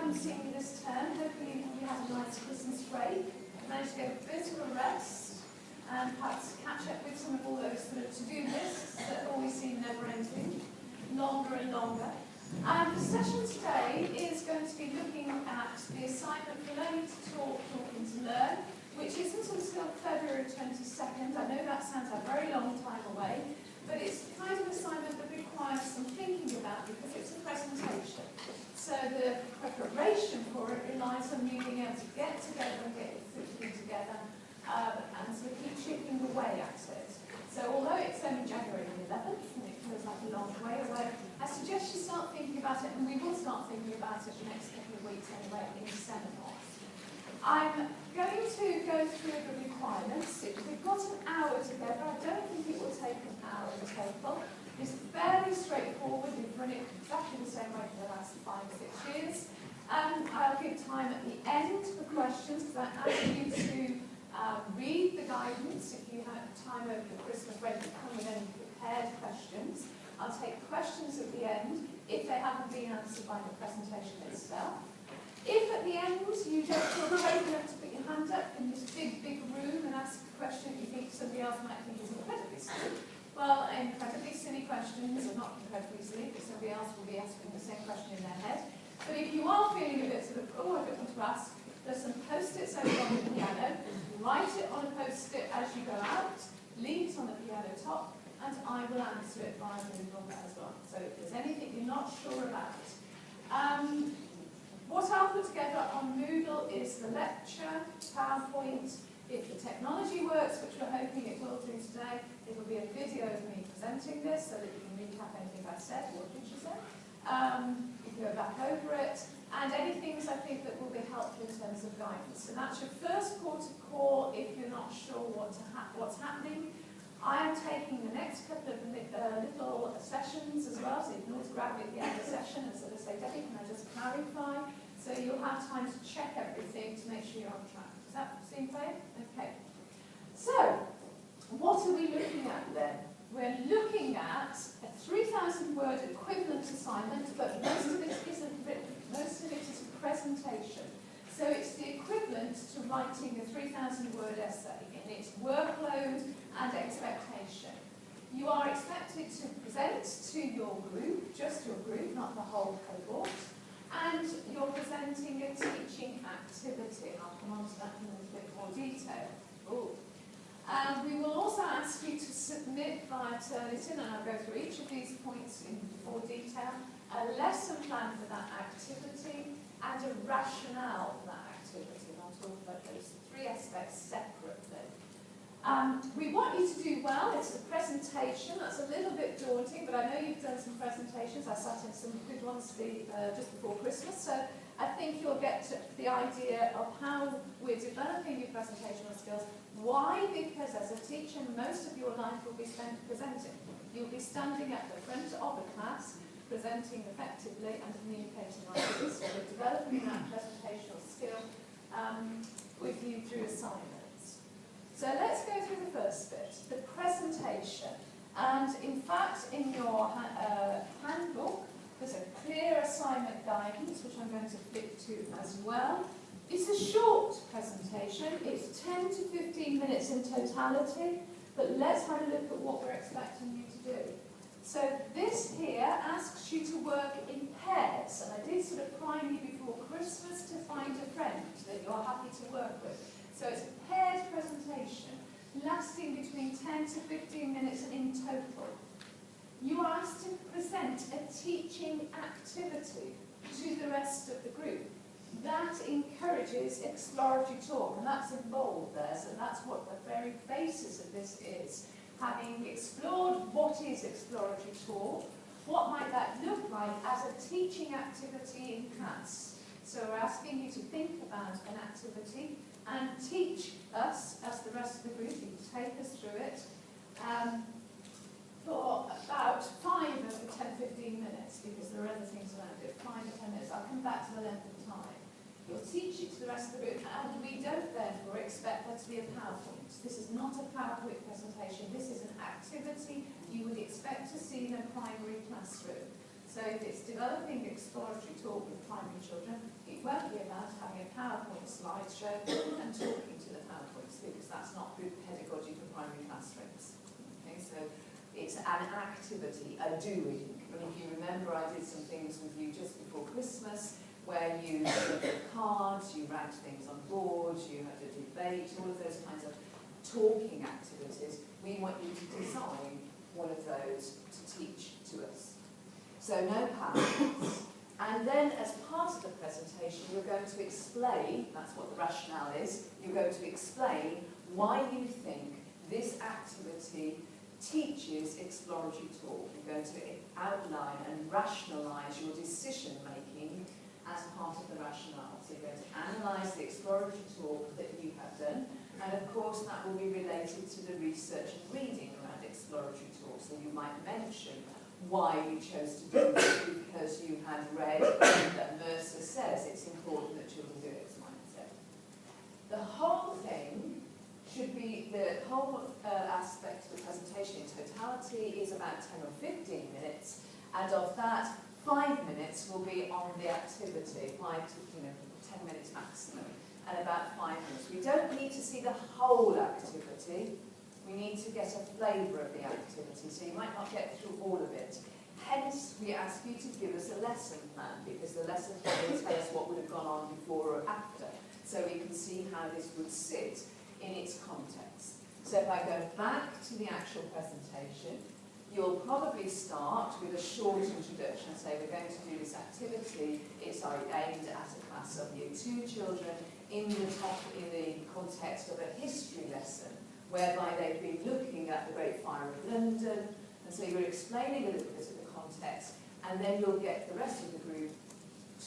haven't seen you this term. Hopefully you had a nice Christmas break, managed to get a bit of a rest, and perhaps catch up with some of all those sort of to-do lists that always seem never-ending, longer and longer. And the session today is going to be looking at the assignment for Learning to Talk, Talking to Learn, which isn't until February 22nd. I know that sounds a very long time away, but it's the kind of assignment that requires some thinking about because it's a presentation. So the preparation for it relies on you being able to get together and get your thinking together and sort of keep chipping away at it. So although it's only January the 11th and it feels like a long way away, I suggest you start thinking about it, and we will start thinking about it the next couple of weeks anyway in seminars. I'm going to go through the requirements. We've got an hour together. I don't think it will take an hour in total. It's fairly straightforward. We've run it exactly the same way for the last 5 or 6 years. I'll give time at the end for questions because I ask you to read the guidance. If you have time over the Christmas break to come with any prepared questions, I'll take questions at the end if they haven't been answered by the presentation itself. If at the end you don't feel brave enough to put your hand up in this big room and ask a question you think somebody else might think is incredibly silly, well, incredibly silly questions are not incredibly silly because somebody else will be asking the same question in their head. But if you are feeling a bit sort of, oh, I don't want to ask, there's some post-its over on the piano. Write it on a post-it as you go out, leave it on the piano top, and I will answer it via Moodle as well. So if there's anything you're not sure about. What I'll put together on Moodle is the lecture, PowerPoint. If the technology works, which we're hoping it will do today, it will be a video of me presenting this so that you can recap anything I said. What did you say? You can go back over it. And any things I think that will be helpful in terms of guidance. And that's your first port of call if you're not sure what's happening. I am taking the next couple of little sessions as well, so you can always grab it at the end of the session and sort of say, Debbie, can I just clarify? So you'll have time to check everything to make sure you're on track. Does that seem fair? Okay. So, what are we looking at then? We're looking at a 3,000-word equivalent assignment, but most of it isn't written. Most of it is a presentation. So it's the equivalent to writing a 3,000-word essay in its workload and expectation. You are expected to present to your group, just your group, not the whole cohort, and you're presenting a teaching activity. I'll come on to that in a little bit more detail. Ooh. We will also ask you to submit via Turnitin, and I'll go through each of these points in more detail, a lesson plan for that activity and a rationale for that activity. And I'll talk about those 3 aspects separately. We want you to do well. It's a presentation. That's a little bit daunting, but I know you've done some presentations. I sat in some good ones just before Christmas, so I think you'll get the idea of how we're developing your presentational skills. Why? Because as a teacher, most of your life will be spent presenting. You'll be standing at the front of a class, presenting effectively and communicating like this. So we're developing that presentational skill with you through assignments. So let's go through the first bit, the presentation. And in fact, in your handbook, there's a clear assignment guidance, which I'm going to flip to as well. It's a short presentation. It's 10 to 15 minutes in totality, but let's have a look at what we're expecting you to do. So this here asks you to work in pairs, and I did sort of prime you before Christmas to find a friend that you're happy to work with. So it's a paired presentation, lasting between 10 to 15 minutes in total. You are asked to present a teaching activity to the rest of the group. That encourages exploratory talk, and that's in bold there, so that's what the very basis of this is. Having explored what is exploratory talk, what might that look like as a teaching activity in class? So we're asking you to think about an activity and teach us, as the rest of the group, you take us through it, for about 5 of the 10-15 minutes, because there are other things around it, 5 or 10 minutes. I'll come back to the length of time. You'll teach it to the rest of the group, and we don't therefore expect there to be a PowerPoint. This is not a PowerPoint presentation. This is an activity you would expect to see in a primary classroom. So So if it's developing exploratory talk with primary children, it won't be about having a PowerPoint slideshow and talking to the PowerPoints, because that's not good pedagogy for primary classrooms. Okay, so it's an activity, a doing. And if you remember, I did some things with you just before Christmas, where you looked at cards, you ranked things on boards, you had a debate, all of those kinds of talking activities. We want you to design one of those to teach to us. So no PowerPoints. And then as part of the presentation, you're going to explain, that's what the rationale is, you're going to explain why you think this activity teaches exploratory talk. You're going to outline and rationalise your decision making as part of the rationale. So you're going to analyse the exploratory talk that you have done, and of course that will be related to the research and reading around exploratory talk. So you might mention why you chose to do this, because you had read that Mercer says it's important that children do X, Y, and Z. The whole thing should be, the whole aspect of the presentation in totality is about 10 or 15 minutes, and of that, 5 minutes will be on the activity, 5 to 10 minutes maximum, and about 5 minutes. We don't need to see the whole activity. We need to get a flavour of the activity, so you might not get through all of it. Hence, we ask you to give us a lesson plan, because the lesson plan will tell us what would have gone on before or after, so we can see how this would sit in its context. So if I go back to the actual presentation, you'll probably start with a short introduction, say we're going to do this activity. It's aimed at a class of Year 2 children in the context of a history lesson, whereby they've been looking at the Great Fire of London, and so you're explaining a little bit of the context, and then you'll get the rest of the group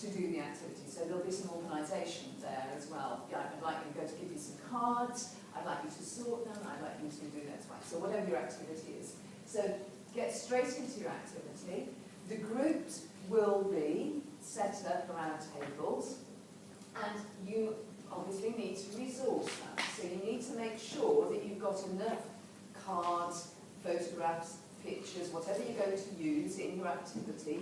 to do the activity. So there'll be some organisation there as well. Yeah, I'd like you to give you some cards, I'd like you to sort them, I'd like you to do that twice. So whatever your activity is. So get straight into your activity. The groups will be set up around tables, and you obviously need to resource that. So you need to make sure that you've got enough cards, photographs, pictures, whatever you're going to use in your activity,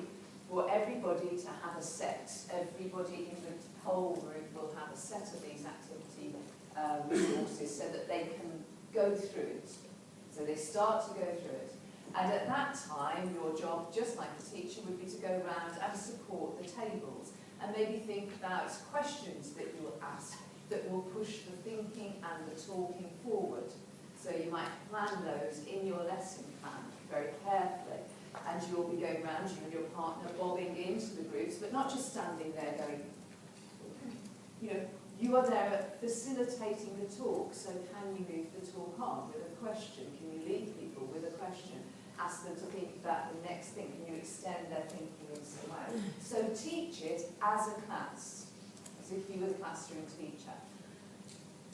for everybody to have a set. Everybody in the whole group will have a set of these activity resources so that they can go through it. So they start to go through it. And at that time, your job, just like a teacher, would be to go around and support the tables, and maybe think about questions that you will ask that will push the thinking and the talking forward. So you might plan those in your lesson plan very carefully, and you'll be going around, you and your partner, bobbing into the groups, but not just standing there going, you are there facilitating the talk, so can you move the talk on with a question? Can you lead people with a question? Ask them to think about the next thing. Can you extend their thinking in some way? So teach it as a class, as if you were the classroom teacher.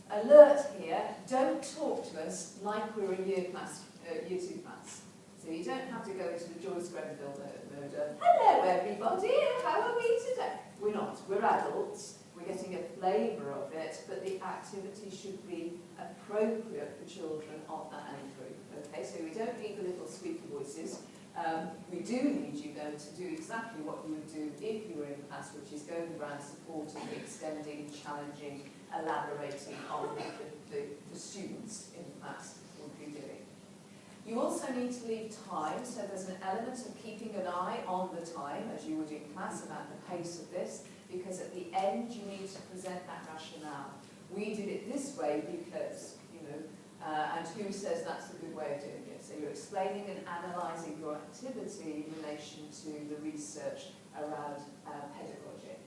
Alert here, don't talk to us like we're a year 2 class. So you don't have to go into the Joyce Grenville mode. Hello everybody, how are we today? We're not, we're adults. We're getting a flavour of it, but the activity should be appropriate for children of that age group. Okay, so we don't need the little squeaky voices. We do need you though to do exactly what you would do if you were in class, which is going around supporting, extending, challenging, elaborating on the students in class would be doing. You also need to leave time, so there's an element of keeping an eye on the time, as you would in class, about the pace of this, because at the end you need to present that rationale. We did it this way because, and who says that's a good way of doing it? So you're explaining and analysing your activity in relation to the research around pedagogy.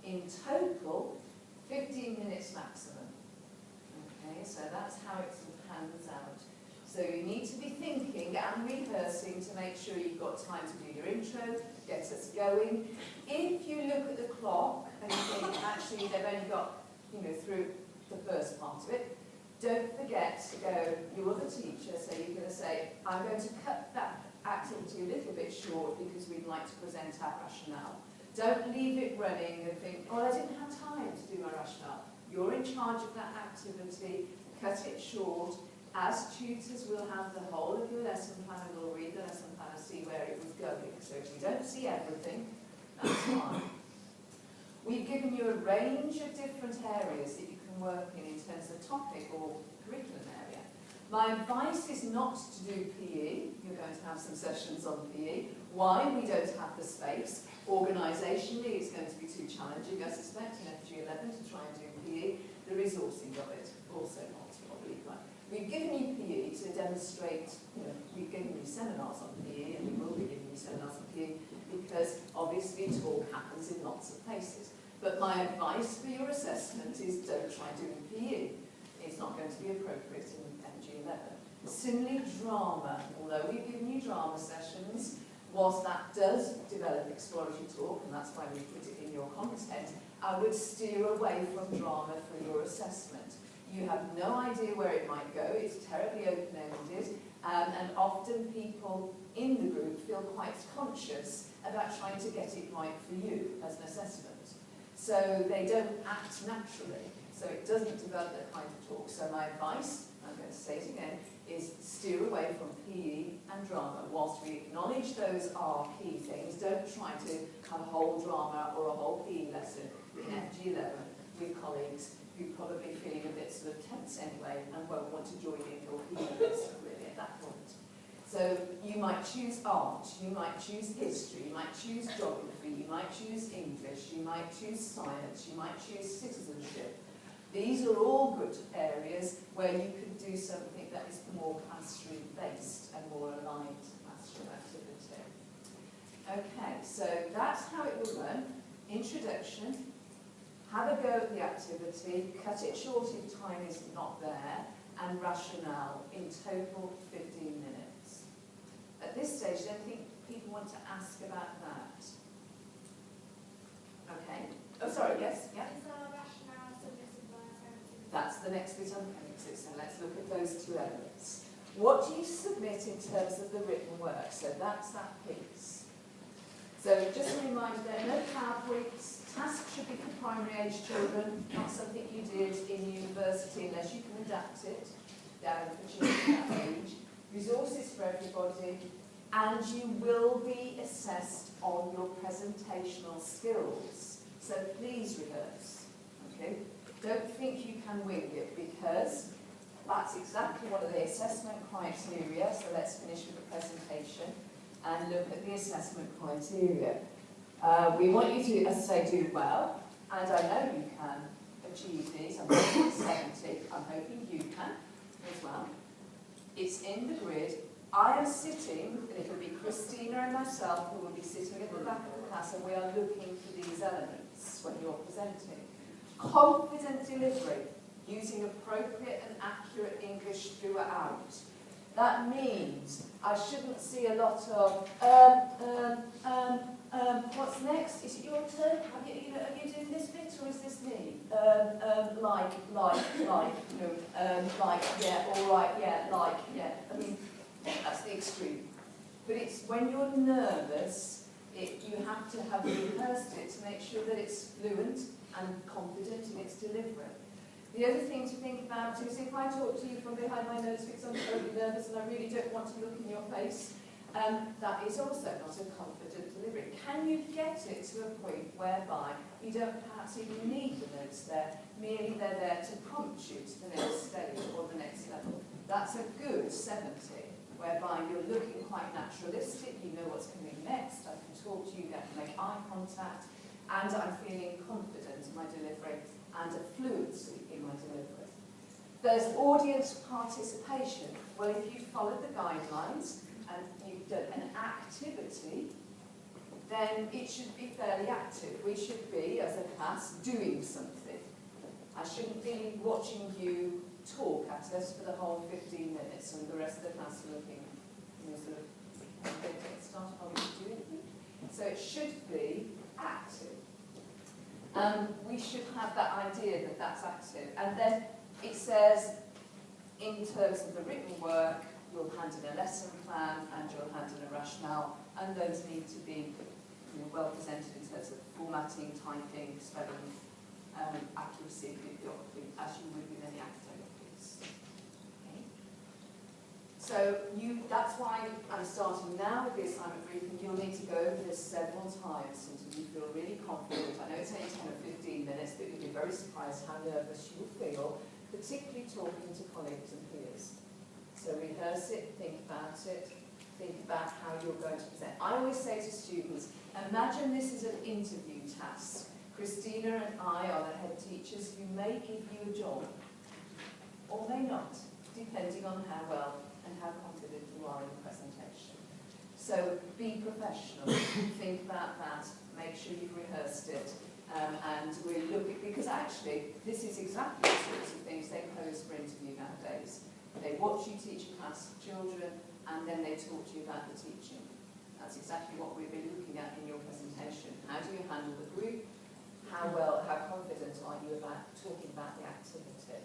In total, 15 minutes maximum. Okay, so that's how it sort of pans out. So you need to be thinking and rehearsing to make sure you've got time to do your intro, get us going. If you look at the clock and you think, actually, they've only got, through the first part of it, don't forget to go, you're the teacher, so you're going to say, I'm going to cut that activity a little bit short because we'd like to present our rationale. Don't leave it running and think, oh, I didn't have time to do my rationale. You're in charge of that activity, cut it short. As tutors, we'll have the whole of your lesson plan, and we'll read the lesson plan as see where it was going. So if you don't see everything, that's fine. We've given you a range of different areas that you can work in terms of topic or curriculum area. My advice is not to do PE. You're going to have some sessions on PE. Why? We don't have the space. Organisationally, it's going to be too challenging, I suspect, in FG11 to try and do PE. The resourcing of it, also not probably right. We've given you PE to demonstrate, we've given you seminars on PE, and we will be giving you seminars on PE, because obviously talk happens in lots of places. But my advice for your assessment is don't try doing PE. It's not going to be appropriate in FG11. Similarly, drama, although we've given you drama sessions, whilst that does develop exploratory talk, and that's why we put it in your content, I would steer away from drama for your assessment. You have no idea where it might go, it's terribly open-ended, and often people in the group feel quite conscious about trying to get it right for you as an assessment. So they don't act naturally, so it doesn't develop that kind of talk. So my advice, I'm going to say it again, is steer away from PE and drama. Whilst we acknowledge those are key things, don't try to have a whole drama or a whole PE lesson in FG11 with colleagues who probably feeling a bit sort of tense anyway and won't want to join in your PE lesson really at that point. So you might choose art, you might choose history, you might choose geography, you might choose English, you might choose science, you might choose citizenship. These are all good areas where you could do something that is more classroom-based and more aligned to classroom activity. Okay, so that's how it will run. Introduction, have a go at the activity, cut it short if time is not there, and rationale, in total 15 minutes. At this stage, I don't think people want to ask about that. Okay. Oh, sorry, yes? Yeah? That's the next bit on appendixes, so let's look at those two elements. What do you submit in terms of the written work? So that's that piece. So just a reminder there, no PowerPoints. Tasks should be for primary age children, not something you did in university unless you can adapt it down for children that age. Resources for everybody, and you will be assessed on your presentational skills. So please rehearse, okay? Don't think you can wing it, because that's exactly one of the assessment criteria. So let's finish with the presentation and look at the assessment criteria. We want you to, as I say, do well, and I know you can achieve these. I'm hoping 70, I'm hoping you can as well. It's in the grid. I am sitting, it'll be Christina and myself who will be sitting at the back of the class, and we are looking for these elements when you're presenting. Confident delivery, using appropriate and accurate English throughout. That means I shouldn't see a lot of, what's next? Is it your turn? Are you doing this bit, or is this me? Like, yeah, all right, yeah, like, yeah. I mean, that's the extreme. But it's when you're nervous, you have to have rehearsed it to make sure that it's fluent and confident in its delivery. The other thing to think about is if I talk to you from behind my nose because I'm terribly nervous and I really don't want to look in your face, that is also not a confident delivery. Can you get it to a point whereby you don't perhaps even need the notes there, merely they're there to prompt you to the next stage or the next level? That's a good 70, whereby you're looking quite naturalistic, you know what's coming next, I can talk to you, get to make eye contact, and I'm feeling confident in my delivery and a fluency in my delivery. There's audience participation. Well, if you followed the guidelines and you've done an activity, then it should be fairly active. We should be, as a class, doing something. I shouldn't be watching you talk at us for the whole 15 minutes and the rest of the class looking, sort of, start how we do anything. So it should be active. We should have that idea that that's active. And then it says, in terms of the written work, you'll hand in a lesson plan and you'll hand in a rationale, and those need to be well presented in terms of formatting, typing, spelling, accuracy, bibliography, as you would with any academic piece. Okay. So that's why I'm starting now with the assignment briefing. You'll need to go over this several times until you feel really confident. I know it's only 10 or 15 minutes, but you'll be very surprised how nervous you'll feel, particularly talking to colleagues and peers. So rehearse it, think about how you're going to present. I always say to students, imagine this is an interview task. Christina and I are the head teachers who may give you a job, or may not, depending on how well and how confident you are in the presentation. So be professional, think about that, make sure you've rehearsed it, and we'll look at, because actually this is exactly the sorts of things they pose for interview nowadays. They watch you teach a class of children, and then they talk to you about the teaching. That's exactly what we'll be looking at in your presentation. How do you handle the group? How confident are you about talking about the activity?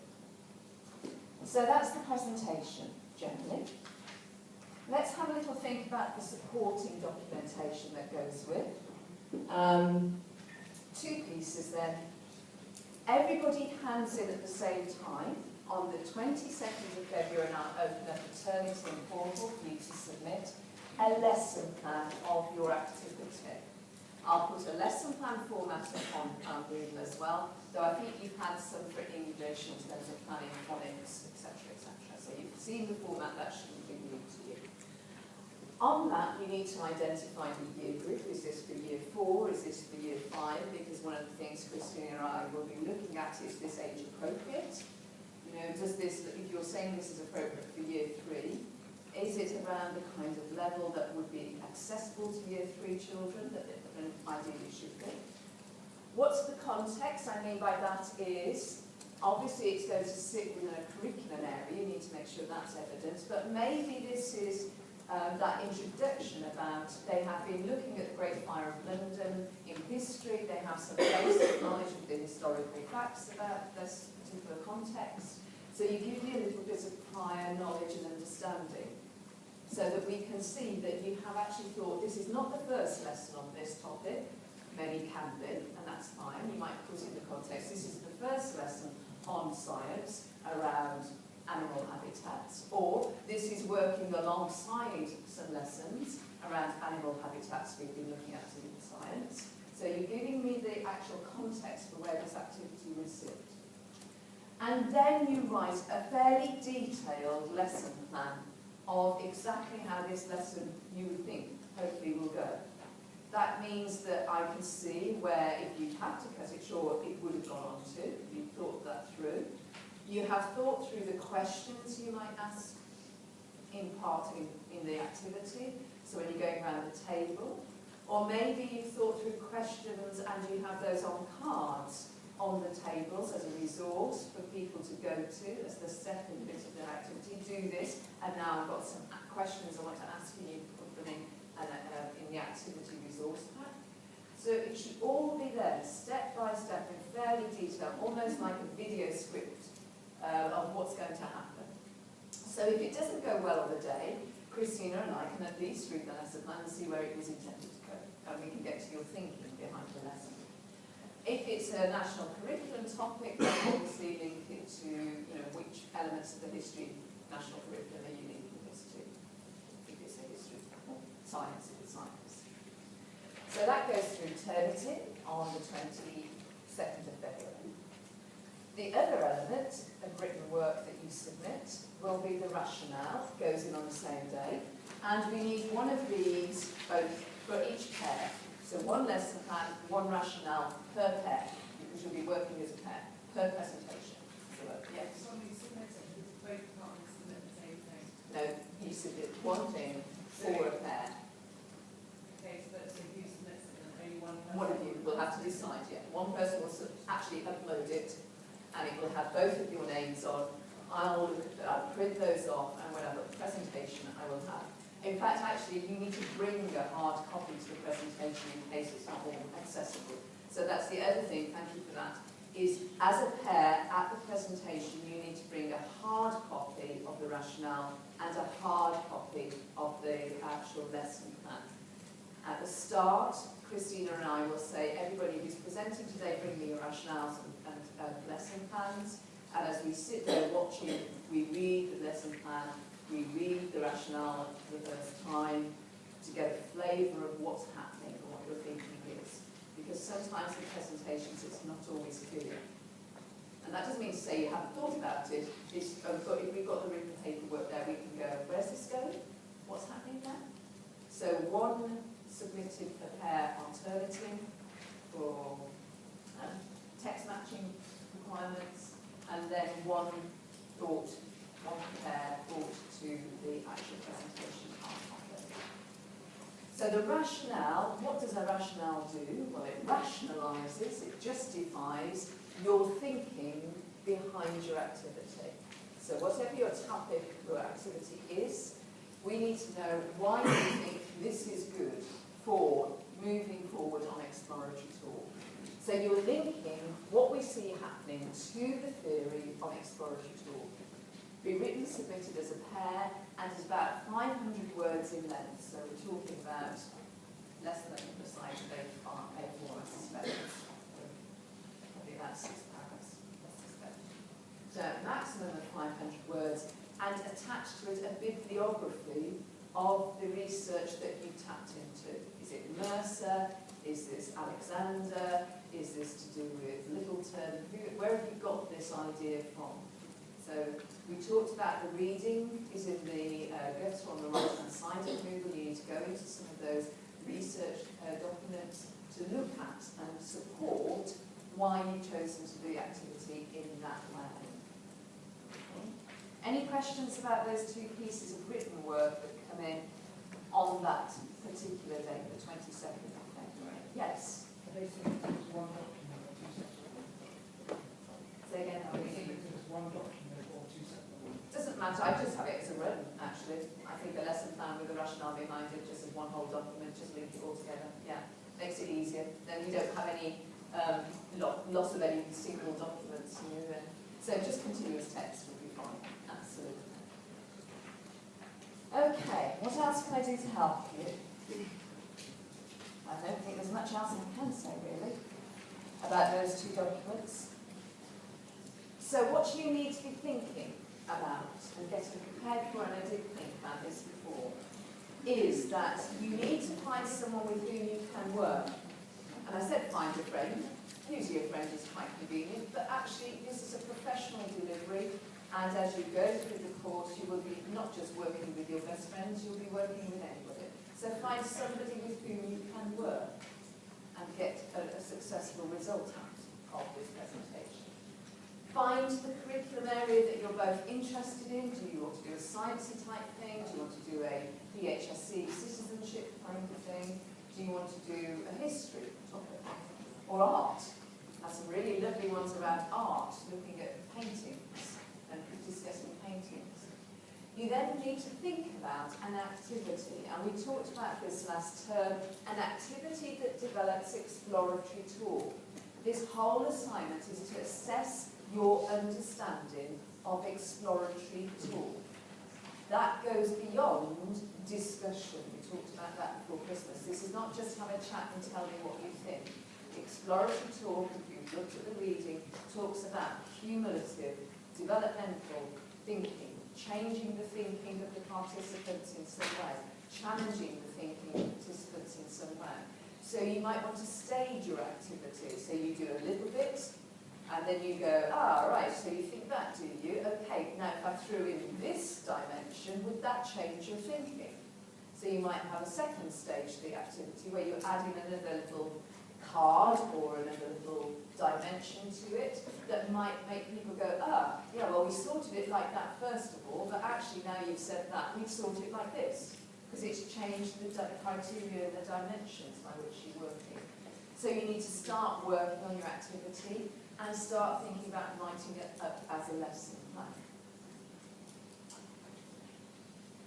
So that's the presentation, generally. Let's have a little think about the supporting documentation that goes with. Two pieces then. Everybody hands in at the same time. On the 22nd of February, and I'll open up a Turnitin portal for you to submit a lesson plan of your activity. I'll put a lesson plan format on Moodle as well, though I think you've had some for English in terms of planning phonics, etc., etc. So you've seen the format, that shouldn't be new to you. On that, you need to identify the year group. Is this for year 4? Is this for year 5? Because one of the things Christina and I will be looking at is this age appropriate. You know, does this, if you're saying this is appropriate for year 3, is it around the kind of level that would be accessible to year 3 children that it ideally should be? What's the context? I mean by that is, obviously it's going to sit within a curriculum area, you need to make sure that's evident, but maybe this is that introduction about they have been looking at the Great Fire of London in history, they have some basic knowledge of the historical facts about this particular context, so you give me a little bit of prior knowledge and understanding, so that we can see that you have actually thought this is not the first lesson on this topic. Many can be, and that's fine. You might put in the context. This is the first lesson on science around animal habitats, or this is working alongside some lessons around animal habitats we've been looking at in science. So you're giving me the actual context for where this activity would sit. And then you write a fairly detailed lesson plan of exactly how this lesson you would think hopefully will go. That means that I can see where, if you had to cut it short, it would have gone on to, if you thought that through. You have thought through the questions you might ask in part in the activity, so when you're going around the table, or maybe you've thought through questions and you have those on cards on the tables as a resource for people to go to as the second bit of their activity. Do this, and now I've got some questions I want to ask you, put them in the activity resource pack. So it should all be there, step by step, in fairly detail, almost like a video script of what's going to happen. So if it doesn't go well on the day, Christina and I can at least read the lesson plan and see where it was intended to go, and we can get to your thinking behind the lesson. If it's a national curriculum topic, then obviously link it to, you know, which elements of the history national curriculum are you linking this to? If it's a history, science, if it's science. So that goes through Turnitin on the 22nd of February. The other element of written work that you submit will be the rationale, goes in on the same day, and we need one of these both for each pair. So one lesson plan, one rationale per pair, because you'll be working as a pair, per presentation. So, yes? Somebody submits it, both departments submit the same thing. No, you submit one thing for a pair. Okay, so that's if you submit it, then only one person. One of you will have to decide, yeah. One person will actually upload it, and it will have both of your names on. I'll print those off, and when I've got the presentation, I will have. In fact, actually, you need to bring a hard copy to the presentation in case it's not all accessible. So that's the other thing, thank you for that, is as a pair at the presentation, you need to bring a hard copy of the rationale and a hard copy of the actual lesson plan. At the start, Christina and I will say, everybody who's presenting today, bring me your rationales and lesson plans. And as we sit there watching, we read the lesson plan, We read the rationale for the first time to get a flavour of what's happening and what your thinking is. Because sometimes in presentations it's not always clear. And that doesn't mean to say you haven't thought about it, but if we've got the written paperwork there, we can go, where's this going? What's happening there? So one submitted a pair alternative for text matching requirements, and then one pair brought to the actual presentation after. So the rationale, what does a rationale do? Well, it rationalises, it justifies your thinking behind your activity. So whatever your topic or activity is, we need to know why you think this is good for moving forward on exploratory talk. So you're linking what we see happening to the theory on exploratory talk. Be written, submitted as a pair, and is about 500 words in length. So we're talking about less than the size of A4, I suspect. Probably about 6 paragraphs, I suspect. So maximum of 500 words, and attached to it a bibliography of the research that you tapped into. Is it Mercer? Is this Alexander? Is this to do with Littleton? Where have you got this idea from? So we talked about the reading is in the gutter on the right-hand side of Google. You need to go into some of those research documents to look at and support why you've chosen to do the activity in that way. Okay. Any questions about those two pieces of written work that come in on that particular date, the 22nd of February? Yes? Are they submitted as one document or two separate? Say again, Are they submitted as one document or two separate? Doesn't matter, I just have it as a run, actually. I think the lesson plan with the rationale behind it, just as one whole document, just link it all together. Yeah, makes it easier. Then you don't have any loss of any single documents. So just continuous text would be fine, absolutely. Okay, what else can I do to help you? I don't think there's much else I can say, really, about those two documents. So what do you need to be thinking about and getting prepared for, and I did think about this before, is that you need to find someone with whom you can work. And I said find a friend. Usually a friend is quite convenient, but actually this is a professional delivery, and as you go through the course, you will be not just working with your best friends, you'll be working with anybody. So find somebody with whom you can work and get a successful result out of this presentation. Find the curriculum area that you're both interested in. Do you want to do a sciencey type thing? Do you want to do a PHSC citizenship kind of thing? Do you want to do a history topic? Or art? There's some really lovely ones about art, looking at paintings and discussing paintings. You then need to think about an activity, and we talked about this last term, an activity that develops exploratory talk. This whole assignment is to assess your understanding of exploratory talk. That goes beyond discussion. We talked about that before Christmas. This is not just have a chat and tell me what you think. Exploratory talk, if you've looked at the reading, talks about cumulative, developmental thinking, changing the thinking of the participants in some way, challenging the thinking of the participants in some way. So you might want to stage your activity. So you do a little bit, and then you go, right, so you think that, do you? Okay, now if I threw in this dimension, would that change your thinking? So you might have a second stage to the activity where you're adding another little card or another little dimension to it that might make people go, yeah, well, we sorted it like that first of all, but actually now you've said that, we'd sort it like this, because it's changed the criteria and the dimensions by which you're working. So you need to start working on your activity and start thinking about writing it up as a lesson plan.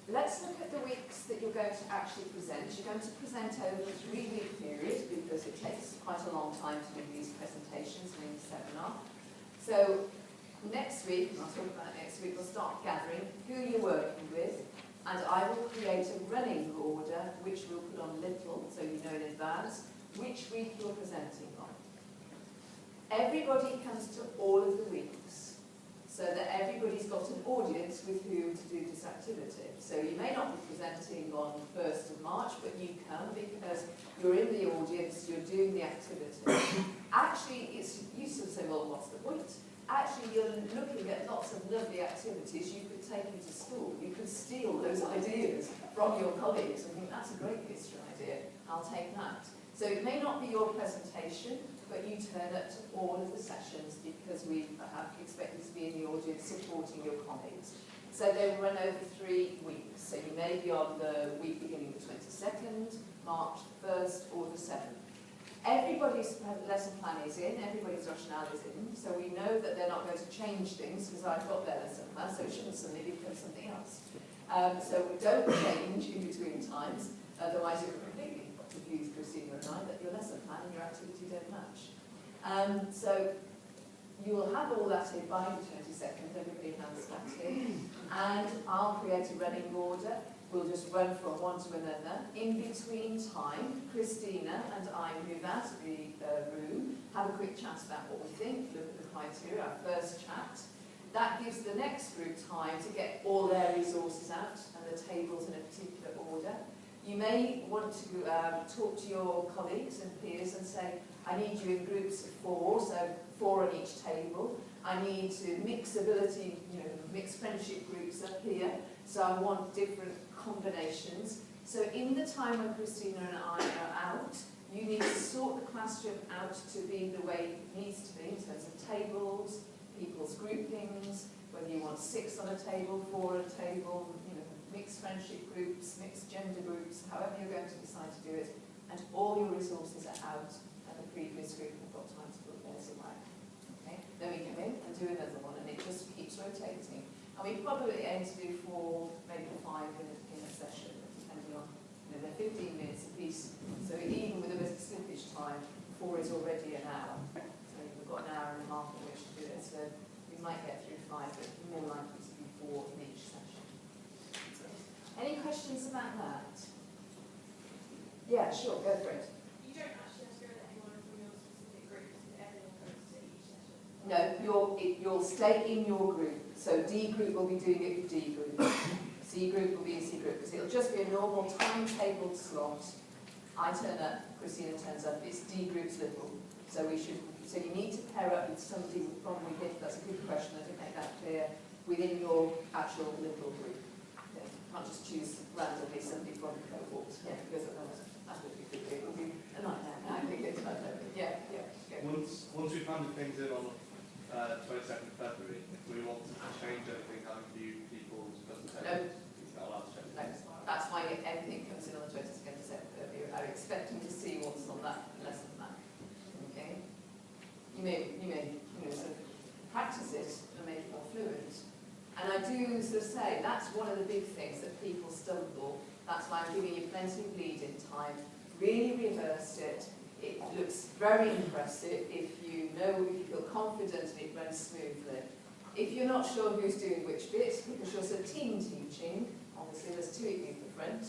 Let's look at the weeks that you're going to actually present. You're going to present over a 3-week period because it takes quite a long time to do these presentations and in the seminar. So next week, and I'll talk about it next week, we'll start gathering who you're working with, and I will create a running order which we'll put on little, so you know in advance which week you're presenting on. Everybody comes to all of the weeks. so that everybody's got an audience with whom to do this activity. So you may not be presenting on 1st of March, but you can because you're in the audience, you're doing the activity. Actually, it's useful to say, well, what's the point? Actually, you're looking at lots of lovely activities you could take into school. You could steal those ideas from your colleagues and think, that's a great history idea, I'll take that. So it may not be your presentation, but you turn up to all of the sessions because we expect you to be in the audience supporting your colleagues. So they will run over 3 weeks. So you may be on the week beginning the 22nd, March 1st, or the 7th. Everybody's lesson plan is in, everybody's rationale is in, so we know that they're not going to change things because I've got their lesson plan, so it shouldn't suddenly become something else. So we don't change in between times, otherwise it would completely confuse Christina and I that your lesson plan and your activity don't match. So you will have all that in by the 22nd, everybody has that in, and I'll create a running order. We'll just run from one to another. In between time, Christina and I move out of the room, have a quick chat about what we think, look at the criteria, our first chat. That gives the next group time to get all their resources out and the tables in a particular order. You may want to talk to your colleagues and peers and say, I need you in groups of 4, so 4 on each table. I need to mix ability, mix friendship groups up here, so I want different combinations. So in the time when Christina and I are out, you need to sort the classroom out to be the way it needs to be in terms of tables, people's groupings, whether you want 6 on a table, 4 on a table, mixed friendship groups, mixed gender groups, however you're going to decide to do it, and all your resources are out, and the previous group have got time to put theirs away. Okay? Then we come in and do another one, and it just keeps rotating. And we probably aim to do 4, maybe 5 in a session, depending on, they're 15 minutes a piece. So even with a bit of slippage time, 4 is already an hour. So we've got an hour and a half in which to do it. So we might get through 5, but more likely to be 4 in each session. Any questions about that? Yeah, sure, go for it. You don't actually have to go to anyone from your specific group, everyone goes to each session. No, you'll stay in your group. So D group will be doing it with D group. C group will be in C group. Because it'll just be a normal timetabled slot. I turn up, Christina turns up. It's D group's little. So you need to pair up with somebody from within. That's a good question. I didn't make that clear. Within your actual little group. You can't just choose randomly somebody from the cohort. Yeah, because that would be good. It would be a nightmare. Yeah. Once we've handed things in on 22nd of February, if we want to change anything, how do you people's presentations? It's not allowed to change. No, that's why everything comes in on the 22nd of February. I'm expecting to see what's on that lesson plan. Okay? You may sort of practice it and make it more fluent. And I do sort of say that's one of the big things that people stumble. That's why I'm giving you plenty of lead-in time. Really rehearse it. It looks very impressive if you feel confident and it runs smoothly. If you're not sure who's doing which bit, because you're sort of team teaching, obviously there's 2 of you at the front,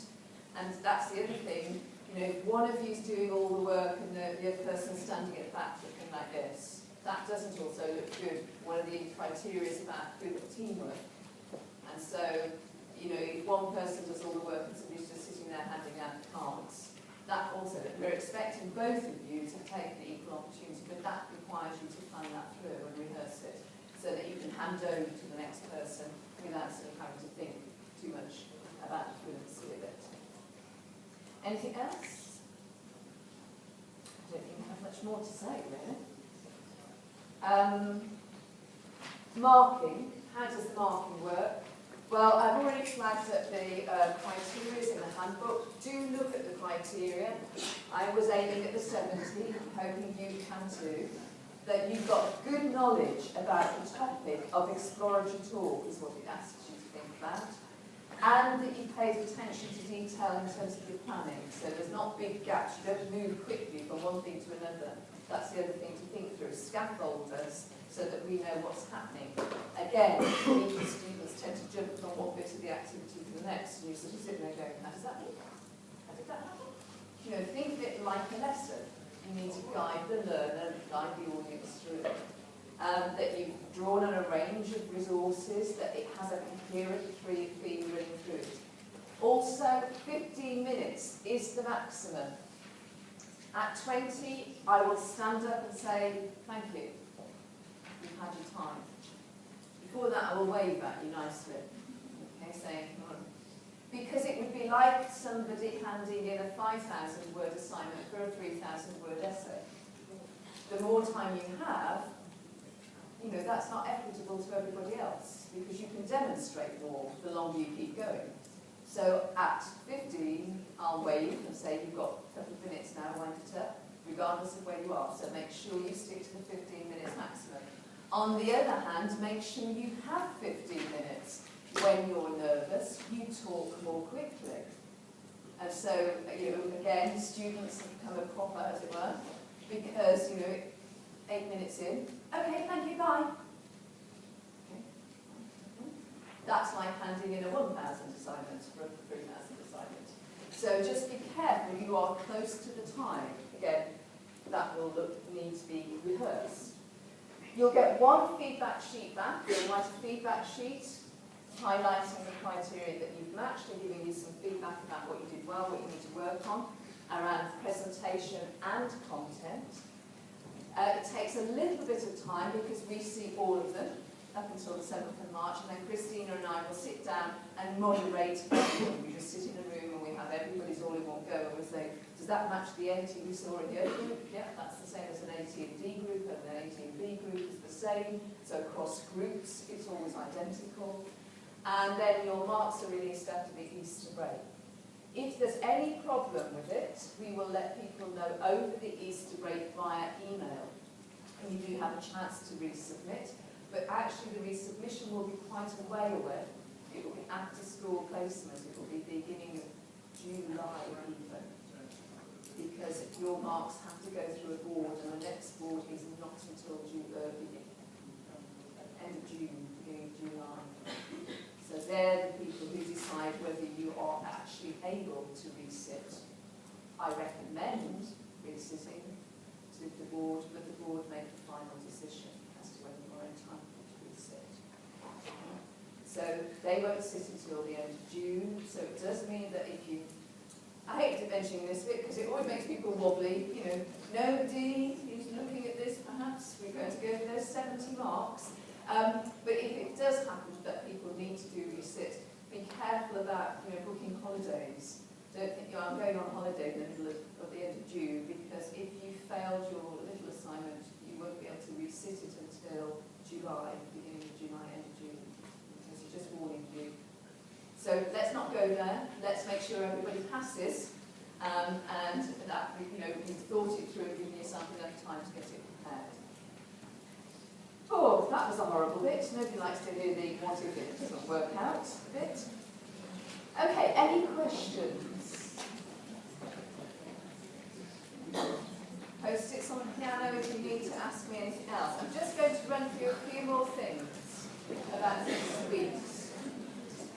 and that's the other thing, if one of you's doing all the work and the other person's standing at the back looking like this, that doesn't also look good. One of the criteria is about good teamwork. And so, if one person does all the work and somebody's just sitting there handing out cards, that also, we're expecting both of you to take the equal opportunity, but that requires you to plan that through and rehearse it so that you can hand over to the next person without sort of having to think too much about the fluency of it. Anything else? I don't think I have much more to say, really. Marking. How does the marking work? Well, I've already flagged up the criteria in the handbook. Do look at the criteria. I was aiming at the 70, hoping you can too. That you've got good knowledge about the topic of exploratory talk is what it asks you to think about. And that you pay attention to detail in terms of your planning. So there's not big gaps. You don't move quickly from one thing to another. That's the other thing to think through. Scaffold us so that we know what's happening. Again, students tend to jump from one bit of the activity to the next, and you sort of sit there going, how does that mean? How did that happen? Think of it like a lesson. You need to guide the learner, guide the audience through it. that you've drawn on a range of resources, that it has a coherent theme running through it. Also, 15 minutes is the maximum. At 20, I will stand up and say, thank you, you've had your time. Before that, I will wave at you nicely, okay, saying, come on. Because it would be like somebody handing in a 5,000-word assignment for a 3,000-word essay. The more time you have, you know, that's not equitable to everybody else, because you can demonstrate more the longer you keep going. So at 15, I'll wave and say, you've got a couple of minutes now, wind it up, regardless of where you are. So make sure you stick to the 15 minutes maximum. On the other hand, make sure you have 15 minutes. When you're nervous, you talk more quickly. And so, you know, again, students have become a cropper, as it were, because, you know, 8 minutes in, okay, thank you, bye. Okay. That's like handing in a 1,000 assignment for a 3,000 assignment. So just be careful, you are close to the time. Again, that will need to be rehearsed. You'll get one feedback sheet back. You'll write a feedback sheet highlighting the criteria that you've matched and giving you some feedback about what you did well, what you need to work on around presentation and content. It takes a little bit of time because we see all of them up until the 7th of March, and then Christina and I will sit down and moderate everyone. We just sit in a room and we have everybody's all in one go, and we say, does that match the 80 we saw in the A group? Yeah, that's the same as an A, T and D group, and an A, T and B group is the same. So across groups, it's always identical. And then your marks are released after the Easter break. If there's any problem with it, we will let people know over the Easter break via email. And you do have a chance to resubmit, but actually the resubmission will be quite a way away. It will be after school placement, it will be beginning of July even. Because your marks have to go through a board, and the next board is not until end of June, beginning of July. So they're the people who decide whether you are actually able to resit. I recommend resitting to the board, but the board make the final decision as to whether you're entitled to resit. So they won't sit until the end of June, so it does mean that if you, I hate mentioning this bit because it always makes people wobbly, you know, nobody is looking at this perhaps, we're going to go for those 70 marks. But if it does happen that people need to do resit, be careful about, you know, booking holidays. Don't think, you know, I'm going on holiday in the middle of the end of June, because if you failed your little assignment, you won't be able to resit it until July, beginning of July, end of June. Because it's just warning you. So let's not go there. Let's make sure everybody passes, and that, you know, you've thought it through and given yourself enough time to get it prepared. Oh, that was a horrible bit. Nobody likes to hear the what if it doesn't work out bit. Okay, any questions? Post-its on the piano if you need to ask me anything else. I'm just going to run through a few more things about next week.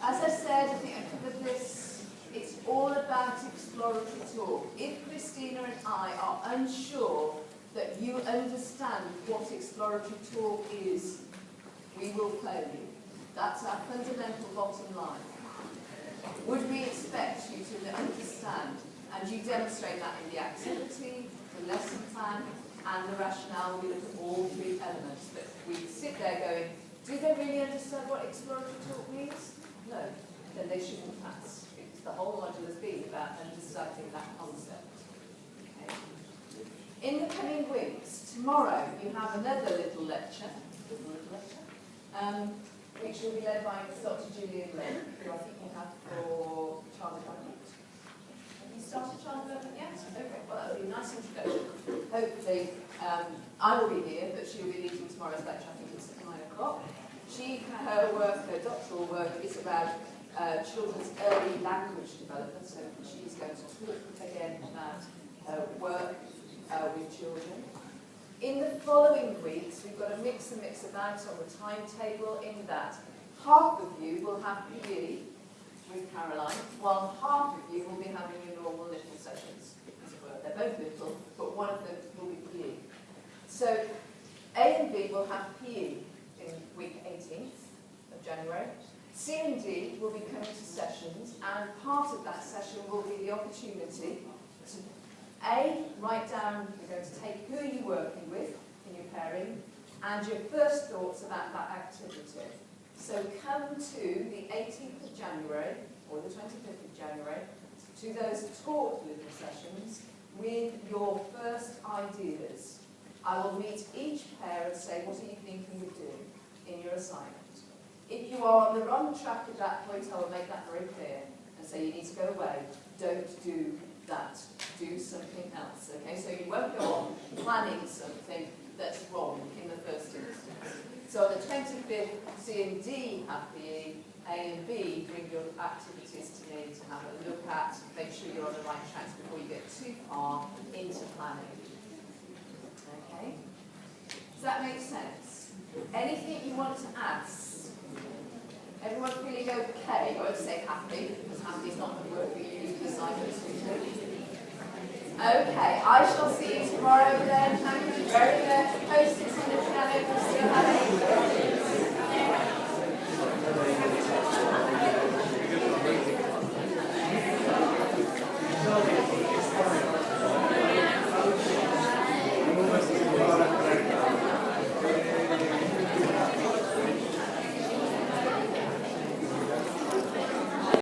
As I said, I think I covered this, it's all about exploratory talk. If Christina and I are unsure that you understand what exploratory talk is, we will fail you. That's our fundamental bottom line. Would we expect you to understand, and you demonstrate that in the activity, the lesson plan, and the rationale? We look at all three elements, but we sit there going, do they really understand what exploratory talk means? No, then they shouldn't pass. It's the whole module has been about understanding that concept. Okay. In the coming weeks, tomorrow you have another little lecture, which will be led by Dr. Julian Lynn, who I think you have for child development. Have you started child development yet? Okay, well that will be a nice introduction. Hopefully, I will be here, but she'll be leading tomorrow's lecture. I think it's at 9 o'clock. Her work, her doctoral work, is about children's early language development, so she's going to talk again about her work with children. In the following weeks, we've got a mix and mix about on the timetable, in that half of you will have PE with Caroline, while half of you will be having your normal little sessions, as it were. They're both little, but one of them will be PE. So A and B will have have PE in week 18th of January. C and D will be coming to sessions, and part of that session will be the opportunity to A, write down, you're going to take who you're working with in your pairing, and your first thoughts about that activity. So come to the 18th of January, or the 25th of January, to those taught little sessions with your first ideas. I will meet each pair and say, what are you thinking of doing in your assignment? If you are on the wrong track at that point, I will make that very clear and say you need to go away. Don't do that. Do something else. Okay, so you won't go on planning something that's wrong in the first instance. So on the 25th, C and D have PE, A and B bring your activities to me to have a look at, make sure you're on the right tracks before you get too far into planning. Okay? Does that make sense? Anything you want to ask? Everyone feeling okay? I won't say happy, because happy is not going to work for you because I go to. Okay, I shall see you tomorrow then. Thank you very much. Post-its on the piano if you still have any.